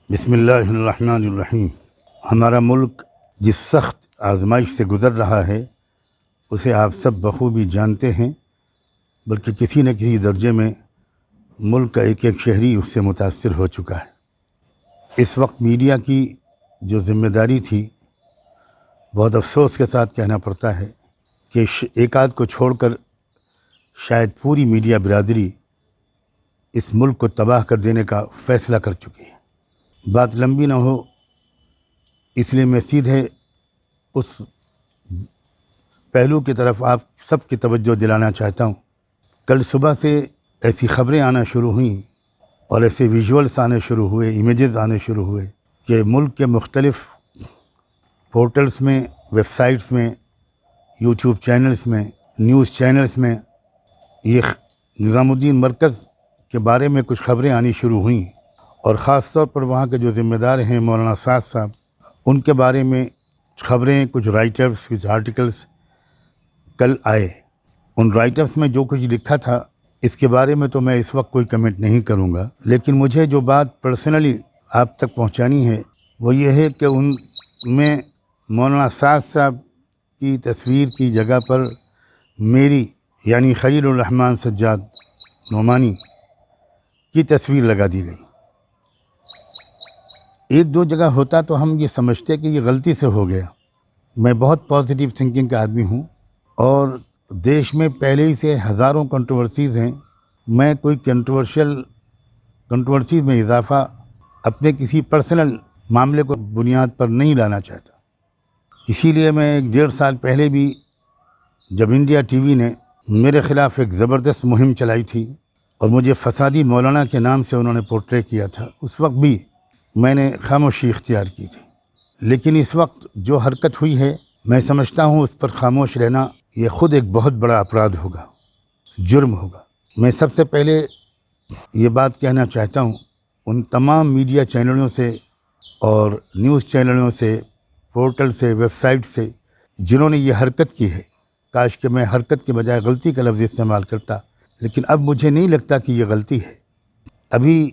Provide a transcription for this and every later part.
بسم اللہ الرحمن الرحیم۔ ہمارا ملک جس سخت آزمائش سے گزر رہا ہے اسے آپ سب بخوبی جانتے ہیں، بلکہ کسی نہ کسی درجے میں ملک کا ایک ایک شہری اس سے متاثر ہو چکا ہے۔ اس وقت میڈیا کی جو ذمہ داری تھی، بہت افسوس کے ساتھ کہنا پڑتا ہے کہ ایک آدھ کو چھوڑ کر شاید پوری میڈیا برادری اس ملک کو تباہ کر دینے کا فیصلہ کر چکی ہے۔ بات لمبی نہ ہو اس لیے میں سیدھے اس پہلو کی طرف آپ سب کی توجہ دلانا چاہتا ہوں۔ کل صبح سے ایسی خبریں آنا شروع ہوئیں اور ایسے ویژولز آنے شروع ہوئے، امیجز آنے شروع ہوئے کہ ملک کے مختلف پورٹلز میں، ویب سائٹس میں، یوٹیوب چینلز میں، نیوز چینلز میں یہ نظام الدین مرکز کے بارے میں کچھ خبریں آنی شروع ہوئیں، اور خاص طور پر وہاں کے جو ذمہ دار ہیں مولانا سعد صاحب، ان کے بارے میں خبریں، کچھ رائٹرز، کچھ آرٹیکلز کل آئے۔ ان رائٹرز میں جو کچھ لکھا تھا اس کے بارے میں تو میں اس وقت کوئی کمنٹ نہیں کروں گا، لیکن مجھے جو بات پرسنلی آپ تک پہنچانی ہے وہ یہ ہے کہ ان میں مولانا سعد صاحب کی تصویر کی جگہ پر میری یعنی خلیل الرحمن سجاد نعمانی کی تصویر لگا دی گئی۔ ایک دو جگہ ہوتا تو ہم یہ سمجھتے کہ یہ غلطی سے ہو گیا۔ میں بہت پازیٹیو تھنکنگ کا آدمی ہوں، اور دیش میں پہلے ہی سے ہزاروں کنٹروورسیز ہیں۔ میں کوئی کنٹروورسیز میں اضافہ اپنے کسی پرسنل معاملے کو بنیاد پر نہیں لانا چاہتا۔ اسی لیے میں 1.5 سال پہلے بھی جب انڈیا ٹی وی نے میرے خلاف ایک زبردست مہم چلائی تھی اور مجھے فسادی مولانا کے نام سے انہوں نے پورٹرے کیا تھا، اس وقت بھی میں نے خاموشی اختیار کی تھی۔ لیکن اس وقت جو حرکت ہوئی ہے، میں سمجھتا ہوں اس پر خاموش رہنا یہ خود ایک بہت بڑا اپرادھ ہوگا، جرم ہوگا۔ میں سب سے پہلے یہ بات کہنا چاہتا ہوں ان تمام میڈیا چینلوں سے اور نیوز چینلوں سے، پورٹل سے، ویب سائٹ سے جنہوں نے یہ حرکت کی ہے۔ کاش کہ میں حرکت کے بجائے غلطی کا لفظ استعمال کرتا، لیکن اب مجھے نہیں لگتا کہ یہ غلطی ہے۔ ابھی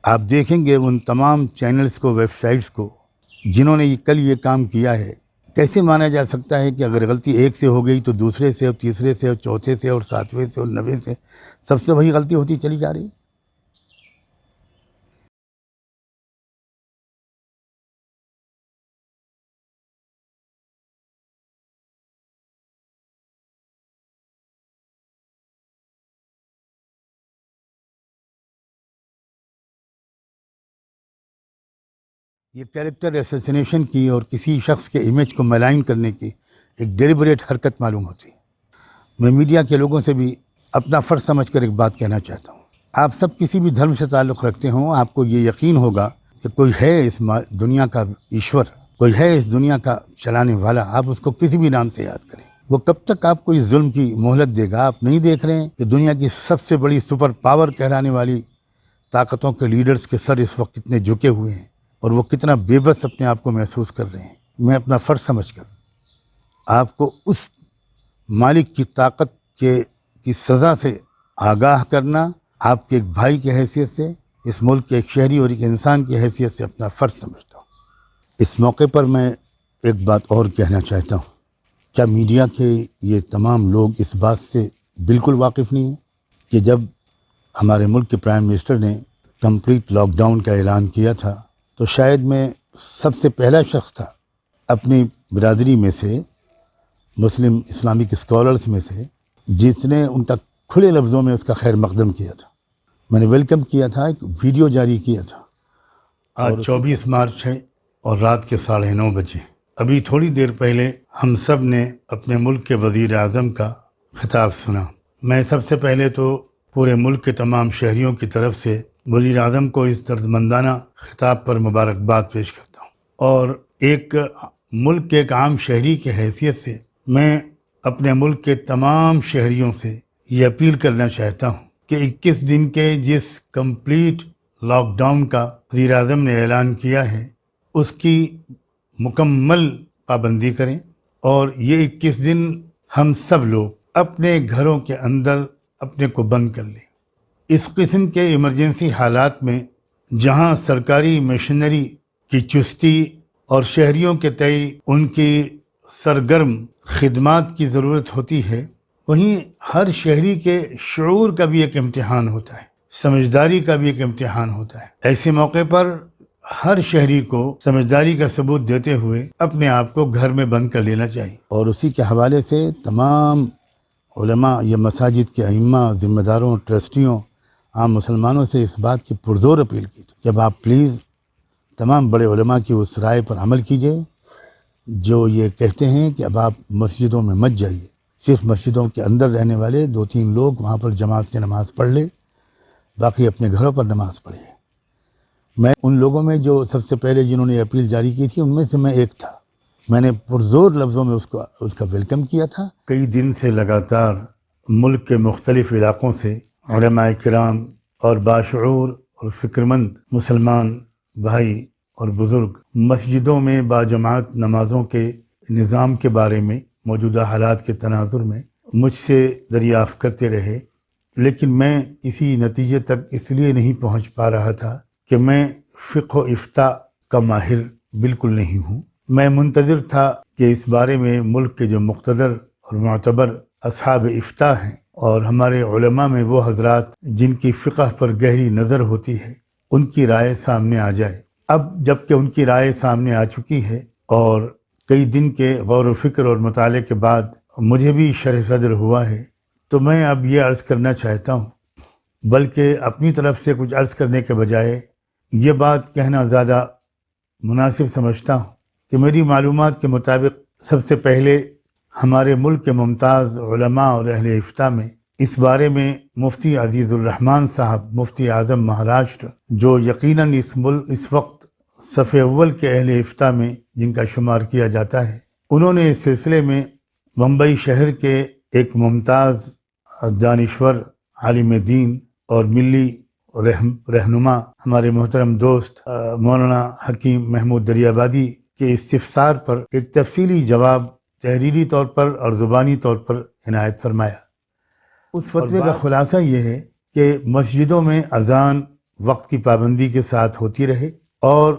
آپ دیکھیں گے ان تمام چینلز کو، ویب سائٹس کو جنہوں نے کل یہ کام کیا ہے، کیسے مانا جا سکتا ہے کہ اگر غلطی ایک سے ہو گئی تو دوسرے سے اور تیسرے سے اور چوتھے سے اور 7ویں سے اور 9ویں سے سب سے وہی غلطی ہوتی چلی جا رہی ہے۔ یہ کیریکٹر اسیسینیشن کی اور کسی شخص کے امیج کو ملائن کرنے کی ایک ڈیلیبریٹ حرکت معلوم ہوتی ہے۔ میں میڈیا کے لوگوں سے بھی اپنا فرض سمجھ کر ایک بات کہنا چاہتا ہوں۔ آپ سب کسی بھی دھرم سے تعلق رکھتے ہوں، آپ کو یہ یقین ہوگا کہ کوئی ہے اس دنیا کا ایشور، کوئی ہے اس دنیا کا چلانے والا، آپ اس کو کسی بھی نام سے یاد کریں۔ وہ کب تک آپ کو اس ظلم کی مہلت دے گا؟ آپ نہیں دیکھ رہے ہیں کہ دنیا کی سب سے بڑی سپر پاور کہلانے والی طاقتوں کے لیڈرز کے سر اس وقت کتنے جھکے ہوئے ہیں اور وہ کتنا بے بس اپنے آپ کو محسوس کر رہے ہیں۔ میں اپنا فرض سمجھ کر آپ کو اس مالک کی طاقت کی سزا سے آگاہ کرنا، آپ کے ایک بھائی کی حیثیت سے، اس ملک کے ایک شہری اور ایک انسان کی حیثیت سے اپنا فرض سمجھتا ہوں۔ اس موقع پر میں ایک بات اور کہنا چاہتا ہوں۔ کیا میڈیا کے یہ تمام لوگ اس بات سے بالکل واقف نہیں ہیں کہ جب ہمارے ملک کے پرائم منسٹر نے کمپلیٹ لاک ڈاؤن کا اعلان کیا تھا تو شاید میں سب سے پہلا شخص تھا اپنی برادری میں سے، مسلم اسلامک اسکالرز میں سے، جس نے ان کا کھلے لفظوں میں اس کا خیر مقدم کیا تھا۔ میں نے ویلکم کیا تھا، ایک ویڈیو جاری کیا تھا۔ آج 24 مارچ ہے اور رات کے 9:30 بجے۔ ابھی تھوڑی دیر پہلے ہم سب نے اپنے ملک کے وزیر اعظم کا خطاب سنا۔ میں سب سے پہلے تو پورے ملک کے تمام شہریوں کی طرف سے وزیر اعظم کو اس دردمندانہ خطاب پر مبارکباد پیش کرتا ہوں، اور ایک ملک کے ایک عام شہری کی حیثیت سے میں اپنے ملک کے تمام شہریوں سے یہ اپیل کرنا چاہتا ہوں کہ 21 دن کے جس کمپلیٹ لاک ڈاؤن کا وزیر اعظم نے اعلان کیا ہے اس کی مکمل پابندی کریں، اور یہ 21 دن ہم سب لوگ اپنے گھروں کے اندر اپنے کو بند کر لیں۔ اس قسم کے ایمرجنسی حالات میں جہاں سرکاری مشنری کی چستی اور شہریوں کے تئیں ان کی سرگرم خدمات کی ضرورت ہوتی ہے، وہیں ہر شہری کے شعور کا بھی ایک امتحان ہوتا ہے، سمجھداری کا بھی ایک امتحان ہوتا ہے۔ ایسے موقع پر ہر شہری کو سمجھداری کا ثبوت دیتے ہوئے اپنے آپ کو گھر میں بند کر لینا چاہیے۔ اور اسی کے حوالے سے تمام علماء یا مساجد کے ائمہ، ذمہ داروں، ٹرسٹیوں، عام مسلمانوں سے اس بات کی پرزور اپیل کی کہ اب آپ پلیز تمام بڑے علماء کی اس رائے پر عمل کیجئے جو یہ کہتے ہیں کہ اب آپ مسجدوں میں مت جائیے، صرف مسجدوں کے اندر رہنے والے 2-3 لوگ وہاں پر جماعت سے نماز پڑھ لے، باقی اپنے گھروں پر نماز پڑھے۔ میں ان لوگوں میں جو سب سے پہلے جنہوں نے اپیل جاری کی تھی ان میں سے میں ایک تھا۔ میں نے پرزور لفظوں میں اس کا ویلکم کیا تھا۔ کئی دن سے لگاتار ملک کے مختلف علاقوں سے علماء کرام اور باشعور اور فکرمند مسلمان بھائی اور بزرگ مسجدوں میں باجماعت نمازوں کے نظام کے بارے میں موجودہ حالات کے تناظر میں مجھ سے دریافت کرتے رہے، لیکن میں اسی نتیجے تک اس لیے نہیں پہنچ پا رہا تھا کہ میں فقہ و افتاء کا ماہر بالکل نہیں ہوں۔ میں منتظر تھا کہ اس بارے میں ملک کے جو مقتدر اور معتبر اصحاب افتاء ہیں اور ہمارے علماء میں وہ حضرات جن کی فقہ پر گہری نظر ہوتی ہے، ان کی رائے سامنے آ جائے۔ اب جب کہ ان کی رائے سامنے آ چکی ہے اور کئی دن کے غور و فکر اور مطالعے کے بعد مجھے بھی شرح صدر ہوا ہے، تو میں اب یہ عرض کرنا چاہتا ہوں، بلکہ اپنی طرف سے کچھ عرض کرنے کے بجائے یہ بات کہنا زیادہ مناسب سمجھتا ہوں کہ میری معلومات کے مطابق سب سے پہلے ہمارے ملک کے ممتاز علماء اور اہل افتاء میں اس بارے میں مفتی عزیز الرحمان صاحب، مفتی اعظم مہاراشٹر، جو یقیناً اس وقت صف اول کے اہل افتاء میں جن کا شمار کیا جاتا ہے، انہوں نے اس سلسلے میں بمبئی شہر کے ایک ممتاز دانشور، عالم دین اور ملی رہنما ہمارے محترم دوست مولانا حکیم محمود دریابادی کے استفسار پر ایک تفصیلی جواب تحریری طور پر اور زبانی طور پر عنایت فرمایا۔ اس فتوے کا خلاصہ یہ ہے کہ مسجدوں میں اذان وقت کی پابندی کے ساتھ ہوتی رہے، اور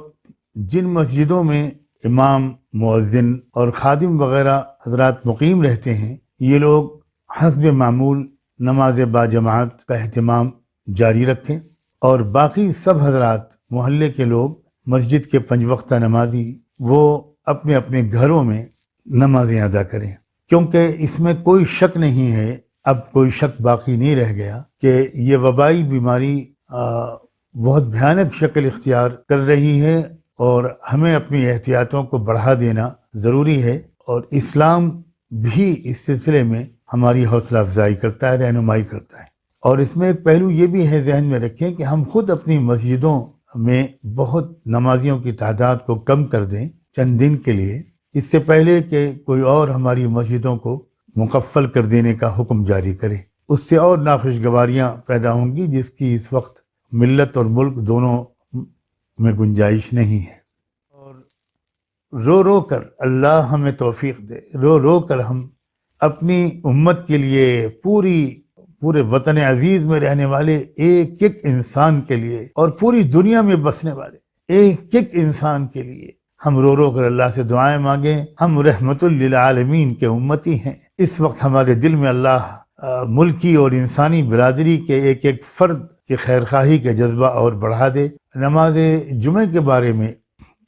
جن مسجدوں میں امام، مؤذن اور خادم وغیرہ حضرات مقیم رہتے ہیں، یہ لوگ حسب معمول نماز باجماعت کا اہتمام جاری رکھیں، اور باقی سب حضرات محلے کے لوگ مسجد کے 5 وقتہ نمازی وہ اپنے اپنے گھروں میں نمازیں ادا کریں، کیونکہ اس میں کوئی شک نہیں ہے، اب کوئی شک باقی نہیں رہ گیا کہ یہ وبائی بیماری بہت بھیانک شکل اختیار کر رہی ہے، اور ہمیں اپنی احتیاطوں کو بڑھا دینا ضروری ہے، اور اسلام بھی اس سلسلے میں ہماری حوصلہ افزائی کرتا ہے، رہنمائی کرتا ہے۔ اور اس میں ایک پہلو یہ بھی ہے، ذہن میں رکھیں کہ ہم خود اپنی مسجدوں میں بہت نمازیوں کی تعداد کو کم کر دیں چند دن کے لیے، اس سے پہلے کہ کوئی اور ہماری مسجدوں کو مکفل کر دینے کا حکم جاری کرے۔ اس سے اور ناخوشگواریاں پیدا ہوں گی جس کی اس وقت ملت اور ملک دونوں میں گنجائش نہیں ہے۔ اور رو رو کر اللہ ہمیں توفیق دے، رو رو کر ہم اپنی امت کے لیے، پورے وطن عزیز میں رہنے والے ایک ایک انسان کے لیے، اور پوری دنیا میں بسنے والے ایک ایک انسان کے لیے ہم رو رو کر اللہ سے دعائیں مانگیں۔ ہم رحمت للعالمین کے امتی ہیں۔ اس وقت ہمارے دل میں اللہ ملکی اور انسانی برادری کے ایک ایک فرد کی خیرخواہی کے جذبہ اور بڑھا دے۔ نماز جمعہ کے بارے میں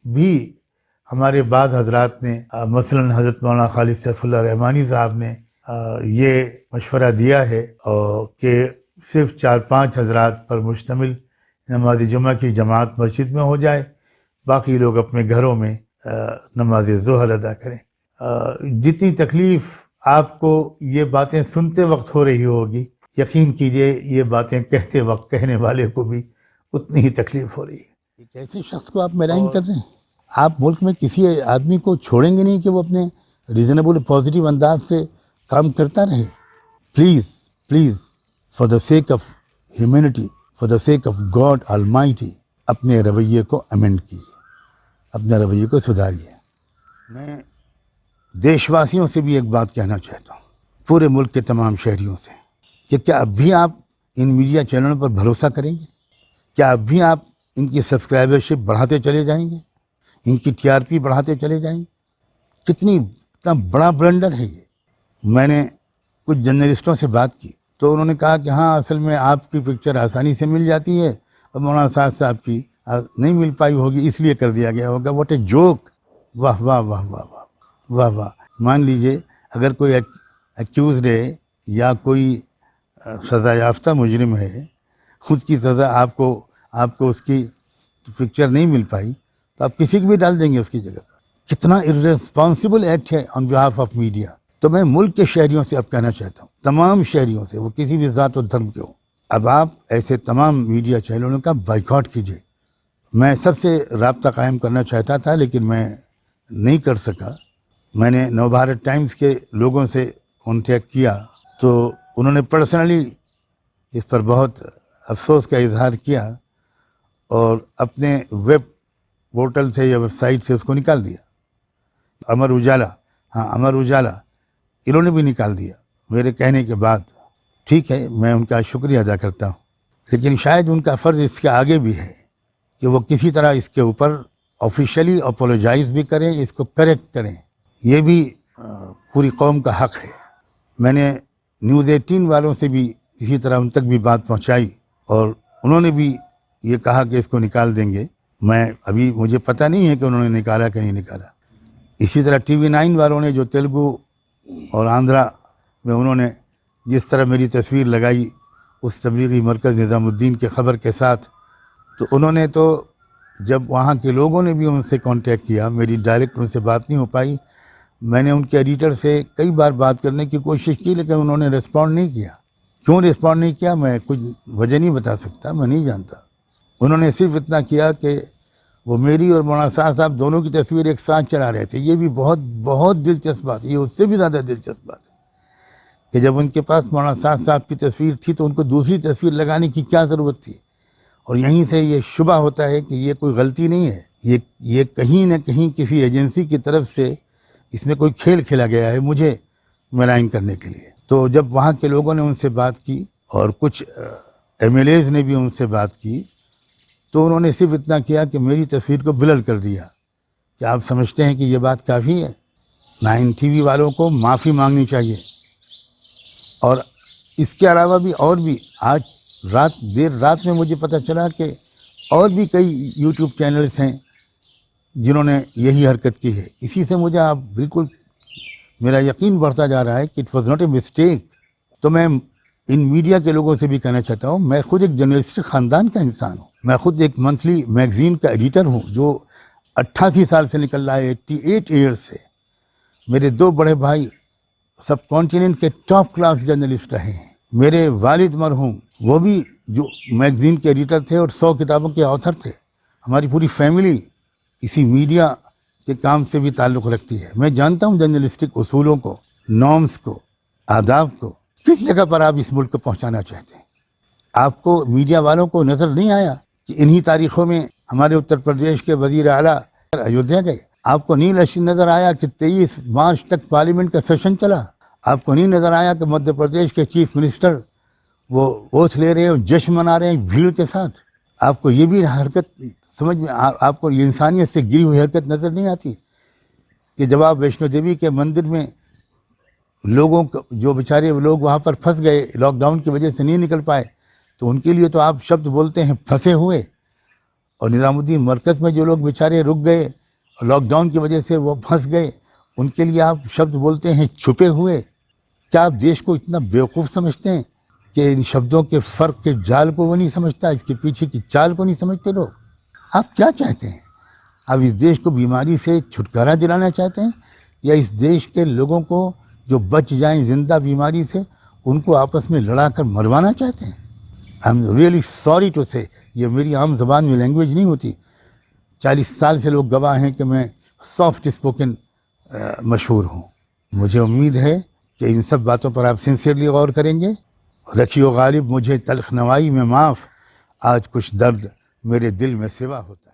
بھی ہمارے بعض حضرات نے، مثلا حضرت مولانا خالد سیف اللہ رحمانی صاحب نے یہ مشورہ دیا ہے کہ صرف 4-5 حضرات پر مشتمل نماز جمعہ کی جماعت مسجد میں ہو جائے، باقی لوگ اپنے گھروں میں نماز ظہر ادا کریں۔ جتنی تکلیف آپ کو یہ باتیں سنتے وقت ہو رہی ہوگی، یقین کیجئے یہ باتیں کہتے وقت کہنے والے کو بھی اتنی ہی تکلیف ہو رہی ہے۔ ایک ایسے شخص کو آپ ملائن کر رہے ہیں، آپ ملک میں کسی آدمی کو چھوڑیں گے نہیں کہ وہ اپنے ریزنیبل پازیٹیو انداز سے کام کرتا رہے۔ Please for the sake of humanity, for the sake of God Almighty, اپنے رویے کو امینڈ کیجیے، اپنے رویے کو سدھاریے۔ میں دیش واسیوں سے بھی ایک بات کہنا چاہتا ہوں، پورے ملک کے تمام شہریوں سے، کہ کیا اب بھی آپ ان میڈیا چینلوں پر بھروسہ کریں گے؟ کیا اب بھی آپ ان کی سبسکرائبرشپ بڑھاتے چلے جائیں گے, ان کی TRP بڑھاتے چلے جائیں گے. اتنا بڑا بلنڈر ہے یہ. میں نے کچھ جرنلسٹوں سے بات کی تو انہوں نے کہا کہ ہاں اصل میں آپ کی پکچر آسانی سے مل جاتی ہے اور مولانا سعد صاحب کی نہیں مل پائی ہوگی اس لیے کر دیا گیا ہوگا. What a joke. واہ واہ واہ واہ واہ واہ واہ. مان لیجئے اگر کوئی ایکیوزڈ ہے یا کوئی سزا یافتہ مجرم ہے, اس کی سزا آپ کو اس کی پکچر نہیں مل پائی تو آپ کسی کی بھی ڈال دیں گے اس کی جگہ پر. کتنا ارریسپانسبل ایکٹ ہے آن بہاف آف میڈیا. تو میں ملک کے شہریوں سے اب کہنا چاہتا ہوں, تمام شہریوں سے, وہ کسی بھی ذات و دھرم کے ہوں, اب آپ ایسے تمام میڈیا چینلوں کا بائیکاٹ کیجیے. میں سب سے رابطہ قائم کرنا چاہتا تھا لیکن میں نہیں کر سکا. میں نے نوبھارت ٹائمز کے لوگوں سے کانٹیکٹ کیا تو انہوں نے پرسنلی اس پر بہت افسوس کا اظہار کیا اور اپنے ویب پورٹل سے یا ویب سائٹ سے اس کو نکال دیا. امر اجالا انہوں نے بھی نکال دیا میرے کہنے کے بعد. ٹھیک ہے, میں ان کا شکریہ ادا کرتا ہوں, لیکن شاید ان کا فرض اس کے آگے بھی ہے کہ وہ کسی طرح اس کے اوپر آفیشلی اپولوجائز بھی کریں, اس کو کریکٹ کریں. یہ بھی پوری قوم کا حق ہے. میں نے نیوز 18 والوں سے بھی کسی طرح ان تک بھی بات پہنچائی اور انہوں نے بھی یہ کہا کہ اس کو نکال دیں گے. مجھے پتہ نہیں ہے کہ انہوں نے نکالا کہ نہیں نکالا. اسی طرح TV 9 والوں نے جو تیلگو اور آندھرا میں انہوں نے جس طرح میری تصویر لگائی اس تبلیغی مرکز نظام الدین کے خبر کے ساتھ, تو انہوں نے تو جب وہاں کے لوگوں نے بھی ان سے کانٹیکٹ کیا, میری ڈائریکٹ ان سے بات نہیں ہو پائی. میں نے ان کے ایڈیٹر سے کئی بار بات کرنے کی کوشش کی لیکن انہوں نے رسپونڈ نہیں کیا. کیوں رسپونڈ نہیں کیا میں کچھ وجہ نہیں بتا سکتا, میں نہیں جانتا. انہوں نے صرف اتنا کیا کہ وہ میری اور مولانا سعد صاحب دونوں کی تصویر ایک ساتھ چلا رہے تھے. یہ بھی بہت بہت دلچسپ بات ہے, یہ اس سے بھی زیادہ دلچسپ بات ہے کہ جب ان کے پاس مولانا سعد صاحب کی تصویر تھی تو ان کو دوسری تصویر لگانے کی کیا ضرورت تھی. اور یہیں سے یہ شبہ ہوتا ہے کہ یہ کوئی غلطی نہیں ہے, یہ کہیں نہ کہیں کسی ایجنسی کی طرف سے اس میں کوئی کھیل کھیلا گیا ہے مجھے ملائن کرنے کے لیے. تو جب وہاں کے لوگوں نے ان سے بات کی اور کچھ MLAs نے بھی ان سے بات کی تو انہوں نے صرف اتنا کیا کہ میری تصویر کو بلر کر دیا. کیا آپ سمجھتے ہیں کہ یہ بات کافی ہے؟ 9 TV والوں کو معافی مانگنی چاہیے. اور اس کے علاوہ بھی اور بھی آج دیر رات میں مجھے پتہ چلا کہ اور بھی کئی YouTube چینلز ہیں جنہوں نے یہی حرکت کی ہے. اسی سے مجھے آپ بالکل میرا یقین بڑھتا جا رہا ہے کہ it was not a mistake. تو میں ان میڈیا کے لوگوں سے بھی کہنا چاہتا ہوں, میں خود ایک جرنلسٹک خاندان کا انسان ہوں. میں خود ایک منتھلی میگزین کا ایڈیٹر ہوں جو 88 سال سے نکل رہا ہے, 88 ایئرز سے. میرے 2 بڑے بھائی سب کانٹیننٹ کے ٹاپ کلاس جرنلسٹ رہے ہیں. میرے والد مرحوم وہ بھی جو میگزین کے ایڈیٹر تھے اور 100 کتابوں کے آتھر تھے. ہماری پوری فیملی اسی میڈیا کے کام سے بھی تعلق رکھتی ہے. میں جانتا ہوں جرنلسٹک اصولوں کو, نارمز کو, آداب کو کس جگہ پر آپ اس ملک کو پہنچانا چاہتے ہیں. آپ کو میڈیا والوں کو نظر نہیں آیا کہ انہی تاریخوں میں ہمارے اتر پردیش کے وزیر اعلیٰ ایودھیا گئے؟ آپ کو نہیں نظر آیا کہ 23 مارچ تک پارلیمنٹ کا سیشن چلا؟ آپ کو نہیں نظر آیا کہ مدھیہ پردیش کے چیف منسٹر وہ اوتھ لے رہے ہیں اور جشن منا رہے ہیں بھیڑ کے ساتھ؟ آپ کو یہ بھی حرکت سمجھ میں, آپ کو یہ انسانیت سے گری ہوئی حرکت نظر نہیں آتی کہ جب آپ ویشنو دیوی کے مندر میں لوگوں کو جو بیچارے لوگ وہاں پر پھنس گئے, لاک ڈاؤن کی وجہ سے نہیں نکل پائے, تو ان کے لیے تو آپ شبد بولتے ہیں پھنسے ہوئے, اور نظام الدین مرکز میں جو لوگ بیچارے رک گئے اور لاک ڈاؤن کی وجہ سے وہ پھنس گئے ان کے لیے آپ شبد بولتے ہیں چھپے ہوئے. کیا آپ دیش کو اتنا بیوقوف سمجھتے ہیں کہ ان شبدوں کے فرق کے جال کو وہ نہیں سمجھتا, اس کے پیچھے کی چال کو نہیں سمجھتے لوگ؟ آپ کیا چاہتے ہیں؟ آپ اس دیش کو بیماری سے چھٹکارا دلانا چاہتے ہیں یا اس دیش کے لوگوں کو جو بچ جائیں زندہ بیماری سے ان کو آپس میں لڑا کر مروانا چاہتے ہیں؟ I'm really sorry to say, یہ میری عام زبان میں لینگویج نہیں ہوتی. 40 سال سے لوگ گواہ ہیں کہ میں سافٹ اسپوکن مشہور ہوں. مجھے امید ہے کہ ان سب باتوں پر آپ سنسیئرلی غور کریں گے. رکھیو غالب مجھے تلخ نوائی میں معاف, آج کچھ درد میرے دل میں سوا ہوتا ہے.